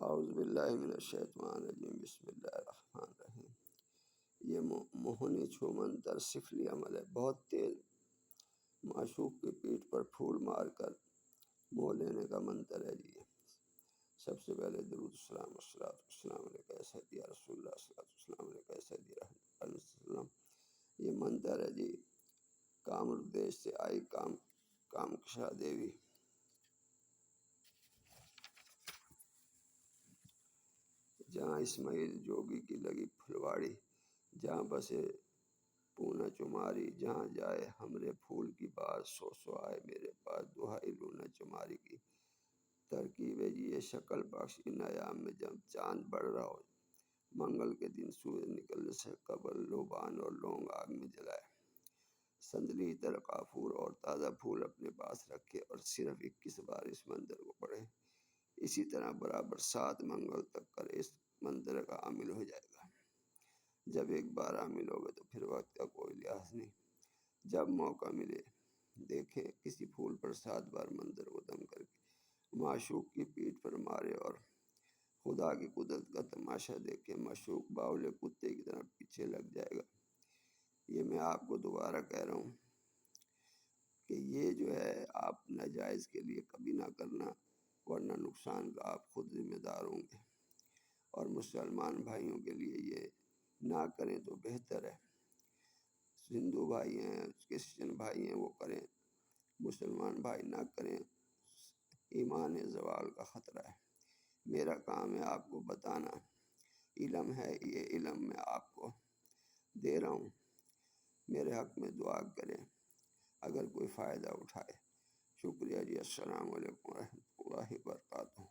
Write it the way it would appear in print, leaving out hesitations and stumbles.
اعوذ باللہ من الشیطان الرجیم، بسم اللہ الرحمن الرحیم۔ یہ موہنی چھو منتر سفلی عمل ہے، بہت تیز۔ معشوق کی پیٹھ پر پھول مار کر موہ لینے کا منتر ہے جی۔ سب سے پہلے درود السلام والصلاۃ والسلام علیکہ یا سیدی یا رسول اللہ، صلاۃ والسلام علیکہ یا سیدی رحمۃ اللہ وسلم۔ یہ منتر ہے جی، کامر دیش سے آئی کامکشا دیوی۔ جہاں اسماعیل جوگی کی لگی پھلواڑی، جہاں بسے پونا چماری، جہاں جائے ہمرے پھول کی بات، سو آئے میرے پاس دہائی لونا چماری کی۔ ترکیب ہے جی، یہ شکل بخش ان ایام میں جب چاند بڑھ رہا ہو، منگل کے دن سورج نکلنے سے قبل لوبان اور لونگ آگ میں جلائے، سندلی تر کافور اور تازہ پھول اپنے پاس رکھے اور صرف 21 بار اس منتر کو پڑھے۔ اسی طرح برابر 7 منگل تک کرے، اس منتر کا عامل ہو جائے گا۔ جب ایک بار عامل ہوگا تو پھر وقت کا کوئی لحاظ نہیں، جب موقع ملے دیکھیں کسی پھول پر 7 بار منتر کو دم کر کے معشوق کی پیٹھ پر مارے اور خدا کی قدرت کا تماشا دیکھے، معشوق باولے کتے کی طرح پیچھے لگ جائے گا۔ یہ میں آپ کو دوبارہ کہہ رہا ہوں کہ یہ جو ہے آپ ناجائز کے لیے کبھی نہ کرنا، ورنہ نقصان کا آپ خود ذمہ دار ہوں گے۔ اور مسلمان بھائیوں کے لیے یہ نہ کریں تو بہتر ہے۔ ہندو بھائی ہیں، کرسچن بھائی ہیں، وہ کریں، مسلمان بھائی نہ کریں، ایمان زوال کا خطرہ ہے۔ میرا کام ہے آپ کو بتانا، علم ہے، یہ علم میں آپ کو دے رہا ہوں۔ میرے حق میں دعا کریں اگر کوئی فائدہ اٹھائے۔ شکریہ جی، السلام علیکم ورحمۃ اللہ وبرکاتہ۔